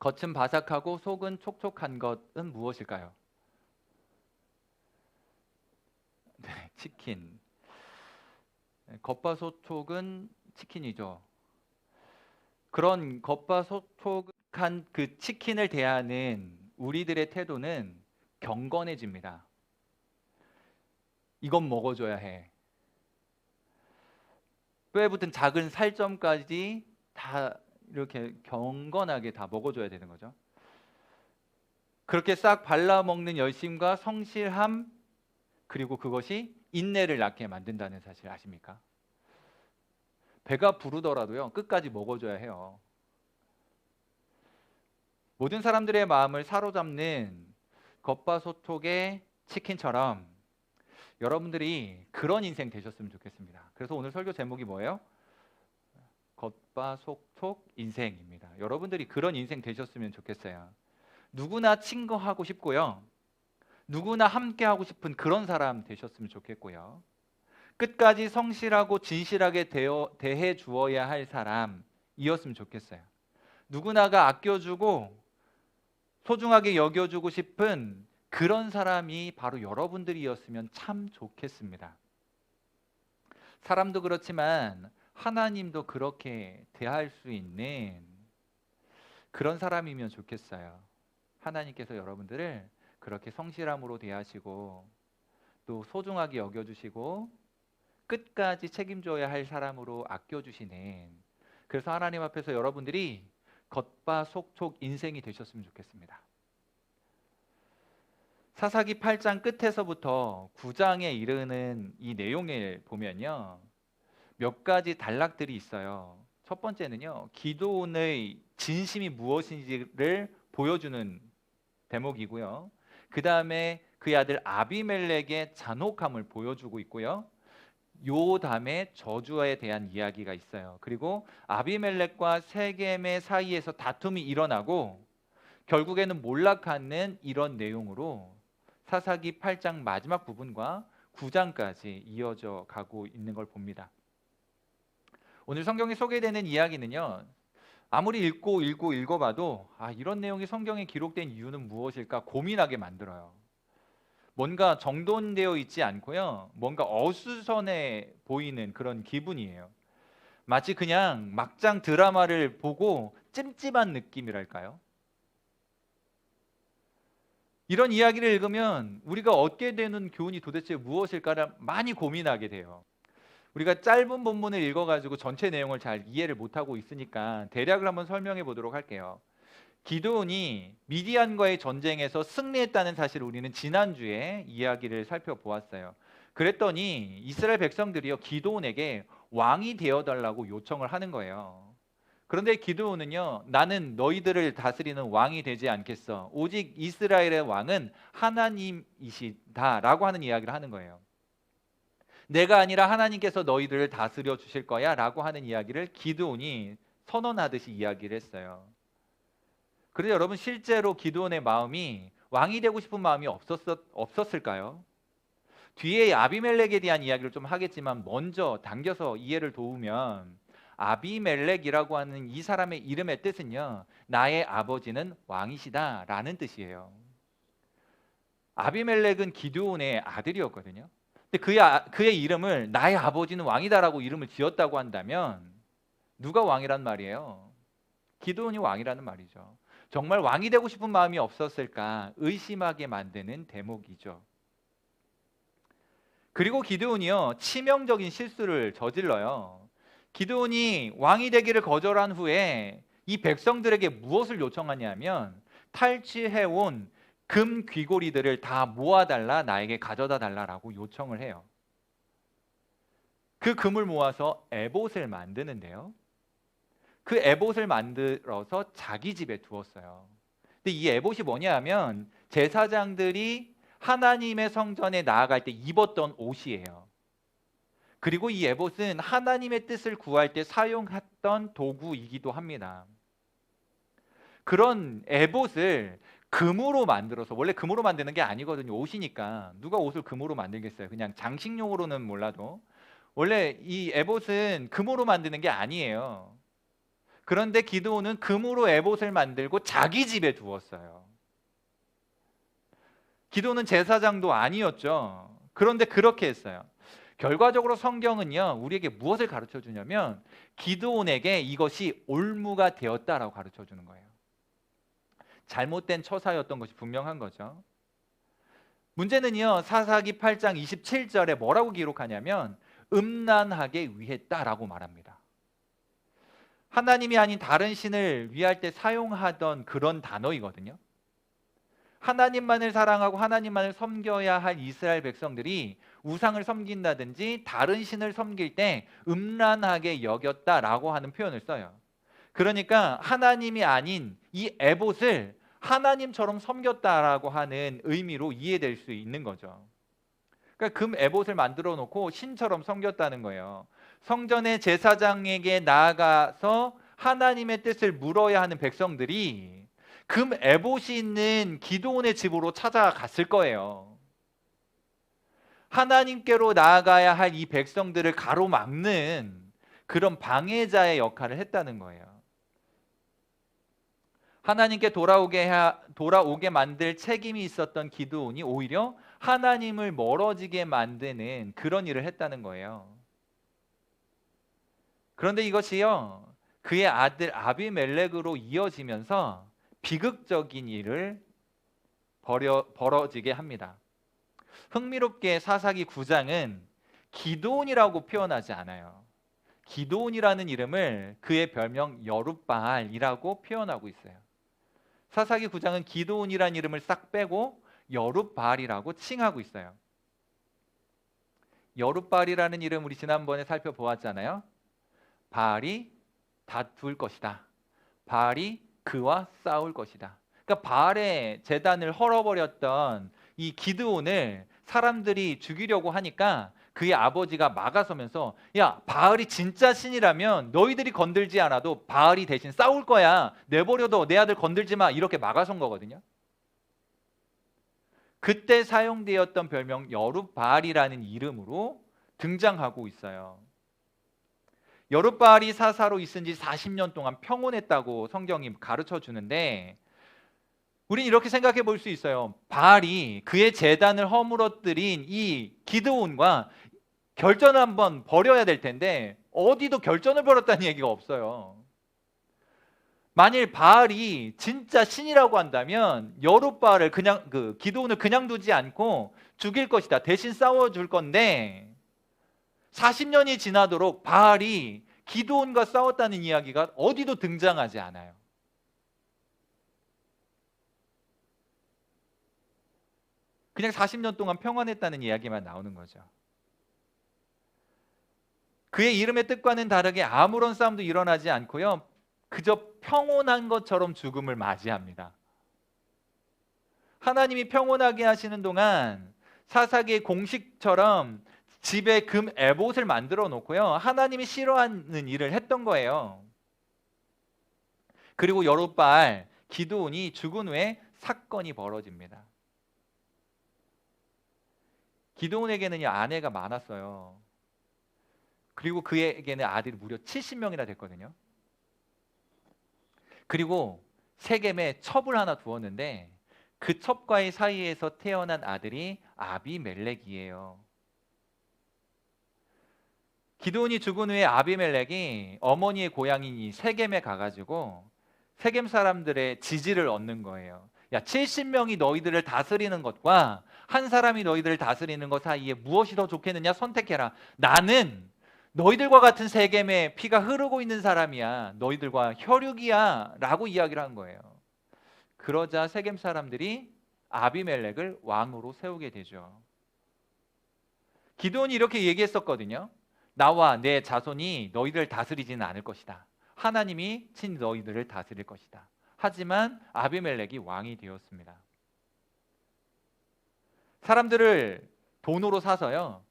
겉은 바삭하고 속은 촉촉한 것은 무엇일까요? 네, 치킨. 네, 겉바속촉은 치킨이죠. 그런 겉바속촉한 그 치킨을 대하는 우리들의 태도는 경건해집니다. 이건 먹어줘야 해. 뼈에 붙은 작은 살점까지 다 이렇게 경건하게 다 먹어줘야 되는 거죠. 그렇게 싹 발라먹는 열심과 성실함, 그리고 그것이 인내를 낳게 만든다는 사실 아십니까? 배가 부르더라도요, 끝까지 먹어줘야 해요. 모든 사람들의 마음을 사로잡는 겉바속촉의 치킨처럼 여러분들이 그런 인생 되셨으면 좋겠습니다. 그래서 오늘 설교 제목이 뭐예요? 겉바속촉 인생입니다. 여러분들이 그런 인생 되셨으면 좋겠어요. 누구나 친구하고 싶고요. 누구나 함께 하고 싶은 그런 사람 되셨으면 좋겠고요. 끝까지 성실하고 진실하게 대해 주어야 할 사람이었으면 좋겠어요. 누구나가 아껴주고 소중하게 여겨주고 싶은 그런 사람이 바로 여러분들이었으면 참 좋겠습니다. 사람도 그렇지만 하나님도 그렇게 대할 수 있는 그런 사람이면 좋겠어요. 하나님께서 여러분들을 그렇게 성실함으로 대하시고 또 소중하게 여겨주시고 끝까지 책임져야 할 사람으로 아껴주시는, 그래서 하나님 앞에서 여러분들이 겉바속촉 인생이 되셨으면 좋겠습니다. 사사기 8장 끝에서부터 9장에 이르는 이 내용을 보면요, 몇 가지 단락들이 있어요. 첫 번째는요, 기도원의 진심이 무엇인지를 보여주는 대목이고요. 그 다음에 그의 아들 아비멜렉의 잔혹함을 보여주고 있고요. 요담의 저주에 대한 이야기가 있어요. 그리고 아비멜렉과 세겜의 사이에서 다툼이 일어나고 결국에는 몰락하는 이런 내용으로 사사기 8장 마지막 부분과 9장까지 이어져 가고 있는 걸 봅니다. 오늘 성경에 소개되는 이야기는요, 아무리 읽어봐도 이런 내용이 성경에 기록된 이유는 무엇일까 고민하게 만들어요. 뭔가 정돈되어 있지 않고요, 뭔가 어수선해 보이는 그런 기분이에요. 마치 그냥 막장 드라마를 보고 찜찜한 느낌이랄까요? 이런 이야기를 읽으면 우리가 얻게 되는 교훈이 도대체 무엇일까를 많이 고민하게 돼요. 우리가 짧은 본문을 읽어가지고 전체 내용을 잘 이해를 못하고 있으니까 대략을 한번 설명해 보도록 할게요. 기드온이 미디안과의 전쟁에서 승리했다는 사실을 우리는 지난주에 이야기를 살펴보았어요. 그랬더니 이스라엘 백성들이요, 기드온에게 왕이 되어달라고 요청을 하는 거예요. 그런데 기드온은요, 나는 너희들을 다스리는 왕이 되지 않겠어. 오직 이스라엘의 왕은 하나님이시다라고 하는 이야기를 하는 거예요. 내가 아니라 하나님께서 너희들을 다스려 주실 거야 라고 하는 이야기를 기드온이 선언하듯이 이야기를 했어요. 그런데 여러분, 실제로 기드온의 마음이 왕이 되고 싶은 마음이 없었을까요? 뒤에 아비멜렉에 대한 이야기를 좀 하겠지만 먼저 당겨서 이해를 도우면, 아비멜렉이라고 하는 이 사람의 이름의 뜻은요, 나의 아버지는 왕이시다 라는 뜻이에요. 아비멜렉은 기드온의 아들이었거든요. 근데 그의 이름을 나의 아버지는 왕이다라고 이름을 지었다고 한다면 누가 왕이란 말이에요? 기드온이 왕이라는 말이죠. 정말 왕이 되고 싶은 마음이 없었을까 의심하게 만드는 대목이죠. 그리고 기드온이요, 치명적인 실수를 저질러요. 기드온이 왕이 되기를 거절한 후에 이 백성들에게 무엇을 요청하냐면, 탈취해온 금 귀고리들을 다 모아달라, 나에게 가져다 달라라고 요청을 해요. 그 금을 모아서 에봇을 만드는데요, 그 에봇을 만들어서 자기 집에 두었어요. 근데 이 에봇이 뭐냐 하면 제사장들이 하나님의 성전에 나아갈 때 입었던 옷이에요. 그리고 이 에봇은 하나님의 뜻을 구할 때 사용했던 도구이기도 합니다. 그런 에봇을 금으로 만들어서, 원래 금으로 만드는 게 아니거든요. 옷이니까 누가 옷을 금으로 만들겠어요. 그냥 장식용으로는 몰라도 원래 이 에봇은 금으로 만드는 게 아니에요. 그런데 기드온은 금으로 에봇을 만들고 자기 집에 두었어요. 기드온은 제사장도 아니었죠. 그런데 그렇게 했어요. 결과적으로 성경은요, 우리에게 무엇을 가르쳐 주냐면 기드온에게 이것이 올무가 되었다라고 가르쳐 주는 거예요. 잘못된 처사였던 것이 분명한 거죠. 문제는요, 사사기 8장 27절에 뭐라고 기록하냐면 음란하게 위했다라고 말합니다. 하나님이 아닌 다른 신을 위할 때 사용하던 그런 단어이거든요. 하나님만을 사랑하고 하나님만을 섬겨야 할 이스라엘 백성들이 우상을 섬긴다든지 다른 신을 섬길 때 음란하게 여겼다라고 하는 표현을 써요. 그러니까 하나님이 아닌 이 에봇을 하나님처럼 섬겼다라고 하는 의미로 이해될 수 있는 거죠. 그러니까 금 에봇을 만들어 놓고 신처럼 섬겼다는 거예요. 성전의 제사장에게 나아가서 하나님의 뜻을 물어야 하는 백성들이 금 에봇이 있는 기드온의 집으로 찾아갔을 거예요. 하나님께로 나아가야 할 이 백성들을 가로막는 그런 방해자의 역할을 했다는 거예요. 하나님께 돌아오게 만들 책임이 있었던 기드온이 오히려 하나님을 멀어지게 만드는 그런 일을 했다는 거예요. 그런데 이것이요, 그의 아들 아비멜렉으로 이어지면서 비극적인 일을 벌어지게 합니다. 흥미롭게 사사기 9장은 기드온이라고 표현하지 않아요. 기드온이라는 이름을 그의 별명 여룻바알이라고 표현하고 있어요. 사사기 9장은 기드온이라는 이름을 싹 빼고 여룻바알이라고 칭하고 있어요. 여룻바알이라는 이름 우리 지난번에 살펴보았잖아요. 바알이 다툴 것이다. 바알이 그와 싸울 것이다. 그러니까 바알의 제단을 헐어버렸던 이 기드온을 사람들이 죽이려고 하니까 그의 아버지가 막아서면서 야, 바알이 진짜 신이라면 너희들이 건들지 않아도 바알이 대신 싸울 거야. 내버려둬, 내 아들 건들지 마. 이렇게 막아선 거거든요. 그때 사용되었던 별명 여룻바알이라는 이름으로 등장하고 있어요. 여룻바알이 사사로 있은 지 40년 동안 평온했다고 성경이 가르쳐 주는데 우린 이렇게 생각해 볼 수 있어요. 바알이 그의 제단을 허물어뜨린 이 기드온과 결전을 한번 벌여야 될 텐데 어디도 결전을 벌였다는 얘기가 없어요. 만일 바알이 진짜 신이라고 한다면 여룻바알을 그냥 기드온을 그냥 두지 않고 죽일 것이다. 대신 싸워줄 건데 40년이 지나도록 바알이 기드온과 싸웠다는 이야기가 어디도 등장하지 않아요. 그냥 40년 동안 평안했다는 이야기만 나오는 거죠. 그의 이름의 뜻과는 다르게 아무런 싸움도 일어나지 않고요, 그저 평온한 것처럼 죽음을 맞이합니다. 하나님이 평온하게 하시는 동안 사사기의 공식처럼 집에 금 에봇을 만들어 놓고요, 하나님이 싫어하는 일을 했던 거예요. 그리고 여룻바알 기드온이 죽은 후에 사건이 벌어집니다. 기드온에게는 아내가 많았어요. 그리고 그에게는 아들이 무려 70명이나 됐거든요. 그리고 세겜에 첩을 하나 두었는데 그 첩과의 사이에서 태어난 아들이 아비멜렉이에요. 기드온이 죽은 후에 아비멜렉이 어머니의 고향인 이 세겜에 가가지고 세겜 사람들의 지지를 얻는 거예요. 야, 70명이 너희들을 다스리는 것과 한 사람이 너희들을 다스리는 것 사이에 무엇이 더 좋겠느냐 선택해라. 나는 너희들과 같은 세겜에 피가 흐르고 있는 사람이야. 너희들과 혈육이야 라고 이야기를 한 거예요. 그러자 세겜 사람들이 아비멜렉을 왕으로 세우게 되죠. 기드온이 이렇게 얘기했었거든요. 나와 내 자손이 너희들을 다스리지는 않을 것이다. 하나님이 친 너희들을 다스릴 것이다. 하지만 아비멜렉이 왕이 되었습니다. 사람들을 돈으로 사서요,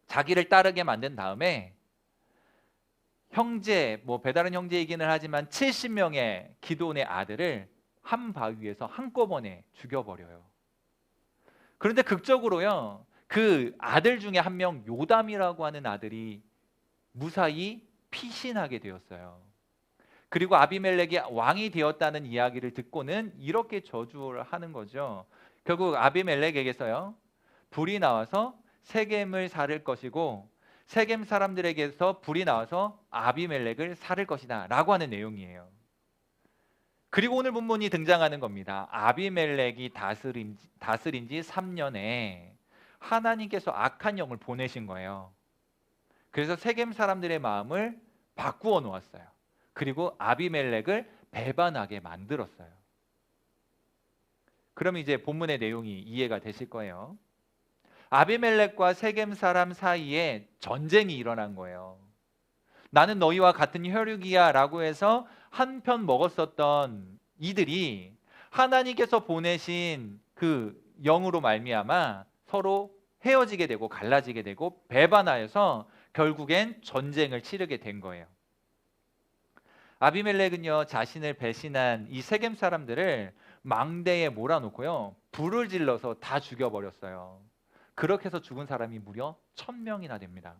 자기를 따르게 만든 다음에 형제, 배다른 형제이기는 하지만 70명의 기드온의 아들을 한 바위에서 한꺼번에 죽여버려요. 그런데 극적으로요, 그 아들 중에 한 명 요담이라고 하는 아들이 무사히 피신하게 되었어요. 그리고 아비멜렉이 왕이 되었다는 이야기를 듣고는 이렇게 저주를 하는 거죠. 결국 아비멜렉에게서요, 불이 나와서 세겜을 살릴 것이고 세겜 사람들에게서 불이 나와서 아비멜렉을 살릴 것이다 라고 하는 내용이에요. 그리고 오늘 본문이 등장하는 겁니다. 아비멜렉이 다스린 지 3년에 하나님께서 악한 영을 보내신 거예요. 그래서 세겜 사람들의 마음을 바꾸어 놓았어요. 그리고 아비멜렉을 배반하게 만들었어요. 그럼 이제 본문의 내용이 이해가 되실 거예요. 아비멜렉과 세겜 사람 사이에 전쟁이 일어난 거예요. 나는 너희와 같은 혈육이야 라고 해서 한편 먹었었던 이들이 하나님께서 보내신 그 영으로 말미암아 서로 헤어지게 되고 갈라지게 되고 배반하여서 결국엔 전쟁을 치르게 된 거예요. 아비멜렉은요, 자신을 배신한 이 세겜 사람들을 망대에 몰아놓고요, 불을 질러서 다 죽여버렸어요. 그렇게 해서 죽은 사람이 무려 1000명이나 됩니다.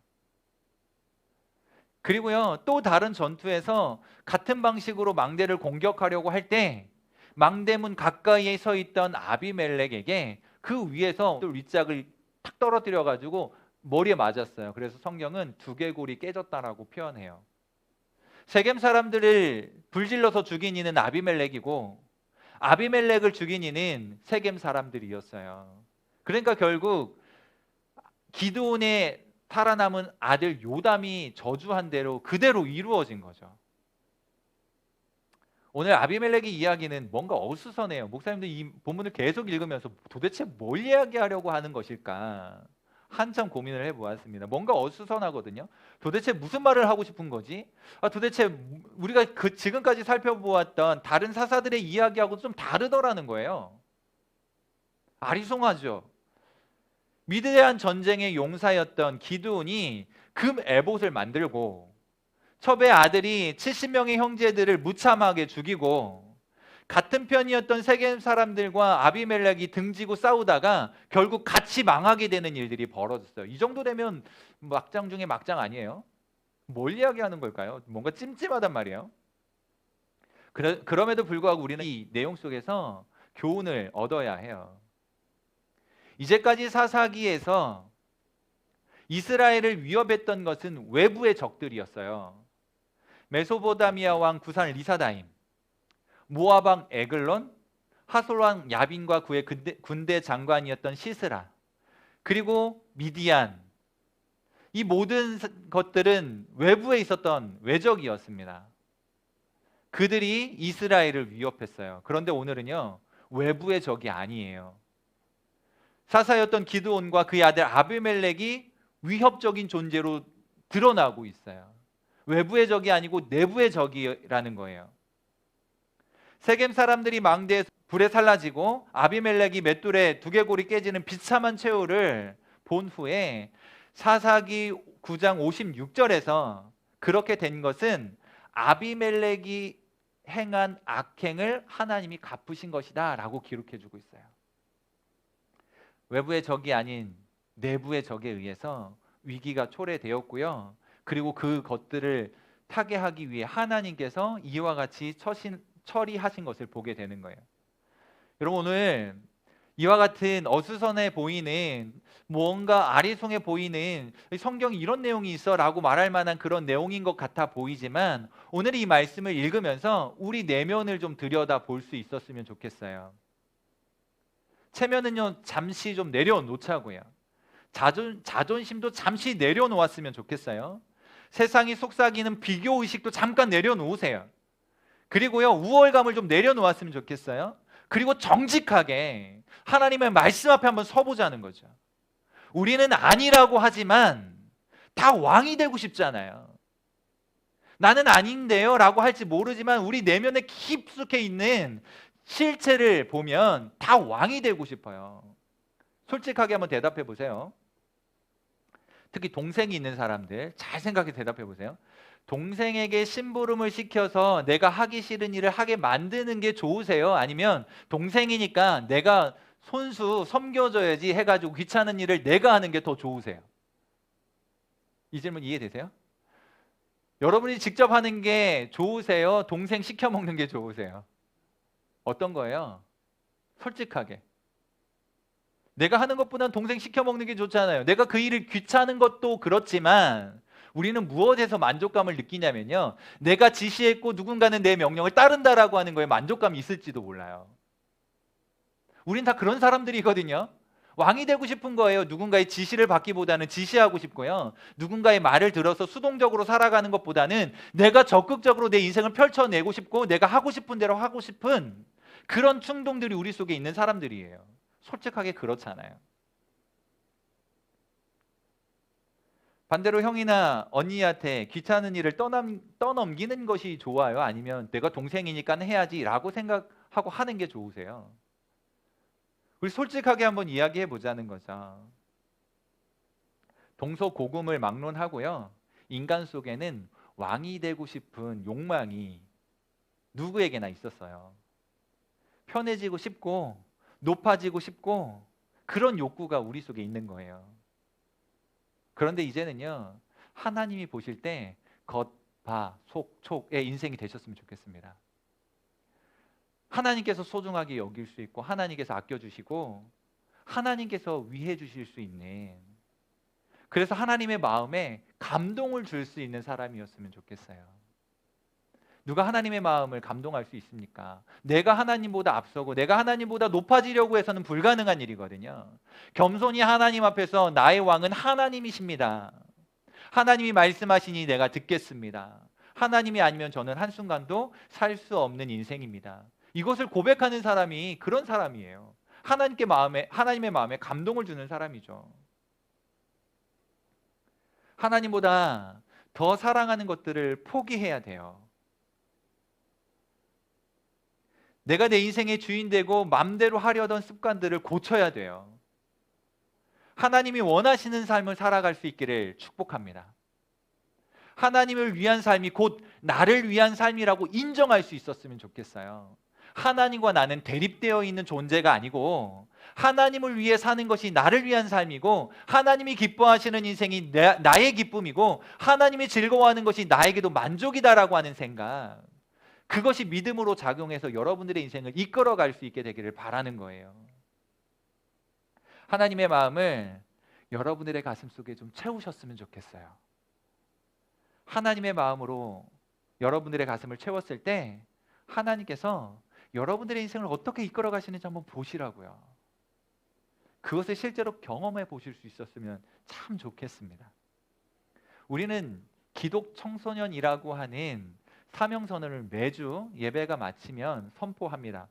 그리고요, 또 다른 전투에서 같은 방식으로 망대를 공격하려고 할 때 망대문 가까이에 서 있던 아비멜렉에게 그 위에서 윗짝을 탁 떨어뜨려 가지고 머리에 맞았어요. 그래서 성경은 두개골이 깨졌다라고 표현해요. 세겜 사람들을 불질러서 죽인 이는 아비멜렉이고 아비멜렉을 죽인 이는 세겜 사람들이었어요. 그러니까 결국 기드온의 살아남은 아들 요담이 저주한 대로 그대로 이루어진 거죠. 오늘 아비멜렉의 이야기는 뭔가 어수선해요. 목사님들 이 본문을 계속 읽으면서 도대체 뭘 이야기하려고 하는 것일까 한참 고민을 해보았습니다. 뭔가 어수선하거든요. 도대체 무슨 말을 하고 싶은 거지? 도대체 우리가 지금까지 살펴보았던 다른 사사들의 이야기하고 좀 다르더라는 거예요. 아리송하죠. 위대한 전쟁의 용사였던 기드온이 금 에봇을 만들고 첩의 아들이 70명의 형제들을 무참하게 죽이고 같은 편이었던 세겜 사람들과 아비멜렉이 등지고 싸우다가 결국 같이 망하게 되는 일들이 벌어졌어요. 이 정도 되면 막장 중에 막장 아니에요? 뭘 이야기하는 걸까요? 뭔가 찜찜하단 말이에요. 그럼에도 불구하고 우리는 이 내용 속에서 교훈을 얻어야 해요. 이제까지 사사기에서 이스라엘을 위협했던 것은 외부의 적들이었어요. 메소포타미아 왕 구산 리사다임, 모압 왕 에글론, 하솔 왕 야빈과 그의 군대 장관이었던 시스라, 그리고 미디안, 이 모든 것들은 외부에 있었던 외적이었습니다. 그들이 이스라엘을 위협했어요. 그런데 오늘은요, 외부의 적이 아니에요. 사사였던 기드온과 그의 아들 아비멜렉이 위협적인 존재로 드러나고 있어요. 외부의 적이 아니고 내부의 적이라는 거예요. 세겜 사람들이 망대에서 불에 살라지고 아비멜렉이 맷돌에 두개골이 깨지는 비참한 최후를 본 후에 사사기 9장 56절에서 그렇게 된 것은 아비멜렉이 행한 악행을 하나님이 갚으신 것이다 라고 기록해주고 있어요. 외부의 적이 아닌 내부의 적에 의해서 위기가 초래되었고요. 그리고 그 것들을 타개하기 위해 하나님께서 이와 같이 처리하신 것을 보게 되는 거예요. 여러분, 오늘 이와 같은 어수선해 보이는 뭔가 아리송해 보이는 성경에 이런 내용이 있어 라고 말할 만한 그런 내용인 것 같아 보이지만 오늘 이 말씀을 읽으면서 우리 내면을 좀 들여다 볼 수 있었으면 좋겠어요. 체면은요, 잠시 좀 내려놓자고요. 자존심도 잠시 내려놓았으면 좋겠어요. 세상이 속삭이는 비교의식도 잠깐 내려놓으세요. 그리고요, 우월감을 좀 내려놓았으면 좋겠어요. 그리고 정직하게 하나님의 말씀 앞에 한번 서보자는 거죠. 우리는 아니라고 하지만 다 왕이 되고 싶잖아요. 나는 아닌데요 라고 할지 모르지만 우리 내면에 깊숙이 있는 실체를 보면 다 왕이 되고 싶어요. 솔직하게 한번 대답해 보세요. 특히 동생이 있는 사람들 잘 생각해 대답해 보세요. 동생에게 심부름을 시켜서 내가 하기 싫은 일을 하게 만드는 게 좋으세요? 아니면 동생이니까 내가 손수 섬겨줘야지 해가지고 귀찮은 일을 내가 하는 게 더 좋으세요? 이 질문 이해되세요? 여러분이 직접 하는 게 좋으세요? 동생 시켜 먹는 게 좋으세요? 어떤 거예요? 솔직하게. 내가 하는 것보다는 동생 시켜 먹는 게 좋잖아요. 내가 그 일을 귀찮은 것도 그렇지만 우리는 무엇에서 만족감을 느끼냐면요. 내가 지시했고 누군가는 내 명령을 따른다라고 하는 거에 만족감이 있을지도 몰라요. 우린 다 그런 사람들이거든요. 왕이 되고 싶은 거예요. 누군가의 지시를 받기보다는 지시하고 싶고요. 누군가의 말을 들어서 수동적으로 살아가는 것보다는 내가 적극적으로 내 인생을 펼쳐내고 싶고 내가 하고 싶은 대로 하고 싶은 그런 충동들이 우리 속에 있는 사람들이에요. 솔직하게 그렇잖아요. 반대로 형이나 언니한테 귀찮은 일을 떠넘기는 것이 좋아요? 아니면 내가 동생이니까 해야지라고 생각하고 하는 게 좋으세요? 우리 솔직하게 한번 이야기해 보자는 거죠. 동서고금을 막론하고요. 인간 속에는 왕이 되고 싶은 욕망이 누구에게나 있었어요. 편해지고 싶고 높아지고 싶고 그런 욕구가 우리 속에 있는 거예요. 그런데 이제는요. 하나님이 보실 때 겉, 바, 속, 촉의 인생이 되셨으면 좋겠습니다. 하나님께서 소중하게 여길 수 있고 하나님께서 아껴주시고 하나님께서 위해 주실 수 있는, 그래서 하나님의 마음에 감동을 줄 수 있는 사람이었으면 좋겠어요. 누가 하나님의 마음을 감동할 수 있습니까? 내가 하나님보다 앞서고 내가 하나님보다 높아지려고 해서는 불가능한 일이거든요. 겸손히 하나님 앞에서 나의 왕은 하나님이십니다. 하나님이 말씀하시니 내가 듣겠습니다. 하나님이 아니면 저는 한순간도 살 수 없는 인생입니다. 이것을 고백하는 사람이 그런 사람이에요. 하나님의 마음에 감동을 주는 사람이죠. 하나님보다 더 사랑하는 것들을 포기해야 돼요. 내가 내 인생의 주인 되고 맘대로 하려던 습관들을 고쳐야 돼요. 하나님이 원하시는 삶을 살아갈 수 있기를 축복합니다. 하나님을 위한 삶이 곧 나를 위한 삶이라고 인정할 수 있었으면 좋겠어요. 하나님과 나는 대립되어 있는 존재가 아니고 하나님을 위해 사는 것이 나를 위한 삶이고 하나님이 기뻐하시는 인생이 나의 기쁨이고 하나님이 즐거워하는 것이 나에게도 만족이다라고 하는 생각, 그것이 믿음으로 작용해서 여러분들의 인생을 이끌어갈 수 있게 되기를 바라는 거예요. 하나님의 마음을 여러분들의 가슴 속에 좀 채우셨으면 좋겠어요. 하나님의 마음으로 여러분들의 가슴을 채웠을 때 하나님께서 여러분들의 인생을 어떻게 이끌어 가시는지 한번 보시라고요. 그것을 실제로 경험해 보실 수 있었으면 참 좋겠습니다. 우리는 기독 청소년이라고 하는 사명선언을 매주 예배가 마치면 선포합니다.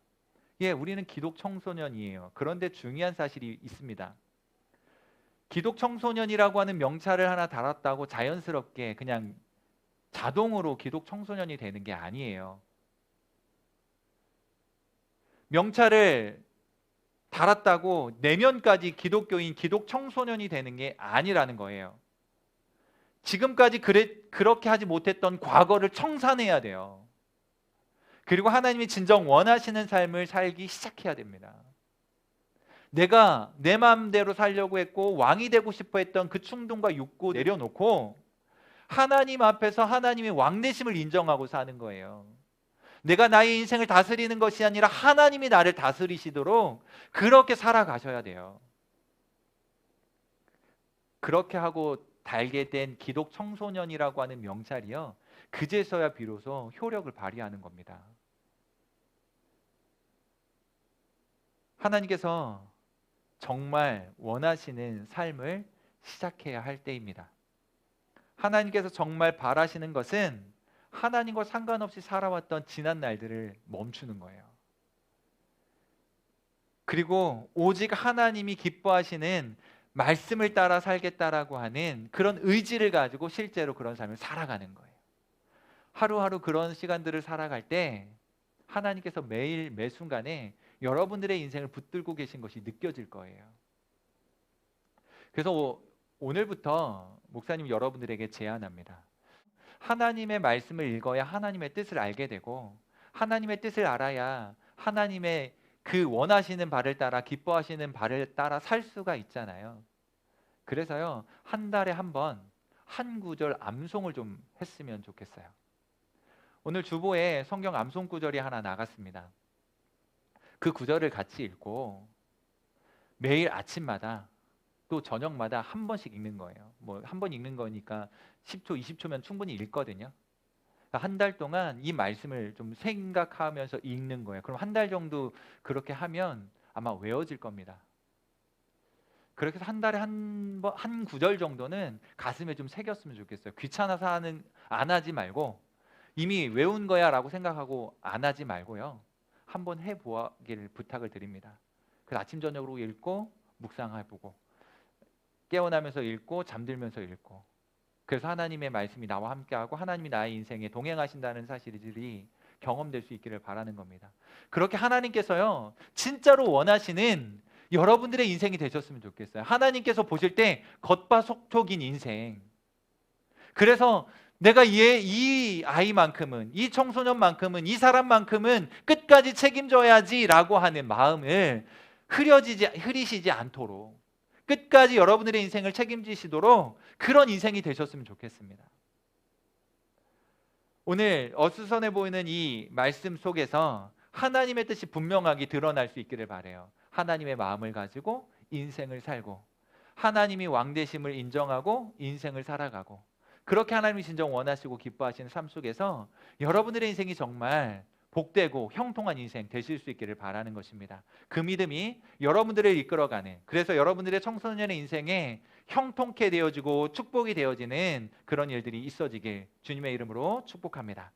예, 우리는 기독 청소년이에요. 그런데 중요한 사실이 있습니다. 기독 청소년이라고 하는 명찰을 하나 달았다고 자연스럽게 그냥 자동으로 기독 청소년이 되는 게 아니에요. 명찰을 달았다고 내년까지 기독교인, 기독 청소년이 되는 게 아니라는 거예요. 지금까지 그렇게 하지 못했던 과거를 청산해야 돼요. 그리고 하나님이 진정 원하시는 삶을 살기 시작해야 됩니다. 내가 내 마음대로 살려고 했고 왕이 되고 싶어 했던 그 충동과 욕구 내려놓고 하나님 앞에서 하나님의 왕되심을 인정하고 사는 거예요. 내가 나의 인생을 다스리는 것이 아니라 하나님이 나를 다스리시도록 그렇게 살아가셔야 돼요. 그렇게 하고 달게 된 기독 청소년이라고 하는 명찰이요, 그제서야 비로소 효력을 발휘하는 겁니다. 하나님께서 정말 원하시는 삶을 시작해야 할 때입니다. 하나님께서 정말 바라시는 것은 하나님과 상관없이 살아왔던 지난 날들을 멈추는 거예요. 그리고 오직 하나님이 기뻐하시는 말씀을 따라 살겠다라고 하는 그런 의지를 가지고 실제로 그런 삶을 살아가는 거예요. 하루하루 그런 시간들을 살아갈 때 하나님께서 매일 매 순간에 여러분들의 인생을 붙들고 계신 것이 느껴질 거예요. 그래서 오늘부터 목사님 여러분들에게 제안합니다. 하나님의 말씀을 읽어야 하나님의 뜻을 알게 되고 하나님의 뜻을 알아야 하나님의 그 원하시는 바를 따라 기뻐하시는 바를 따라 살 수가 있잖아요. 그래서요, 한 달에 한 번 한 구절 암송을 좀 했으면 좋겠어요. 오늘 주보에 성경 암송 구절이 하나 나갔습니다. 그 구절을 같이 읽고 매일 아침마다 또 저녁마다 한 번씩 읽는 거예요. 뭐 한 번 읽는 거니까 10초, 20초면 충분히 읽거든요. 한 달 동안 이 말씀을 좀 생각하면서 읽는 거예요. 그럼 한 달 정도 그렇게 하면 아마 외워질 겁니다. 그렇게 해서 한 달에 한 구절 정도는 가슴에 좀 새겼으면 좋겠어요. 귀찮아서 안 하지 말고 이미 외운 거야 라고 생각하고 안 하지 말고요. 한번 해보기를 부탁을 드립니다. 그래서 아침 저녁으로 읽고 묵상해보고 깨어나면서 읽고 잠들면서 읽고, 그래서 하나님의 말씀이 나와 함께하고 하나님이 나의 인생에 동행하신다는 사실들이 경험될 수 있기를 바라는 겁니다. 그렇게 하나님께서요 진짜로 원하시는 여러분들의 인생이 되셨으면 좋겠어요. 하나님께서 보실 때 겉바속촉인 인생, 그래서 내가 이 아이만큼은, 이 청소년만큼은, 이 사람만큼은 끝까지 책임져야지라고 하는 마음을 흐리시지 않도록 끝까지 여러분들의 인생을 책임지시도록 그런 인생이 되셨으면 좋겠습니다. 오늘 어수선해 보이는 이 말씀 속에서 하나님의 뜻이 분명하게 드러날 수 있기를 바라요. 하나님의 마음을 가지고 인생을 살고 하나님이 왕되심을 인정하고 인생을 살아가고, 그렇게 하나님이 진정 원하시고 기뻐하시는 삶 속에서 여러분들의 인생이 정말 복되고 형통한 인생 되실 수 있기를 바라는 것입니다. 그 믿음이 여러분들을 이끌어가는, 그래서 여러분들의 청소년의 인생에 형통케 되어지고 축복이 되어지는 그런 일들이 있어지길 주님의 이름으로 축복합니다.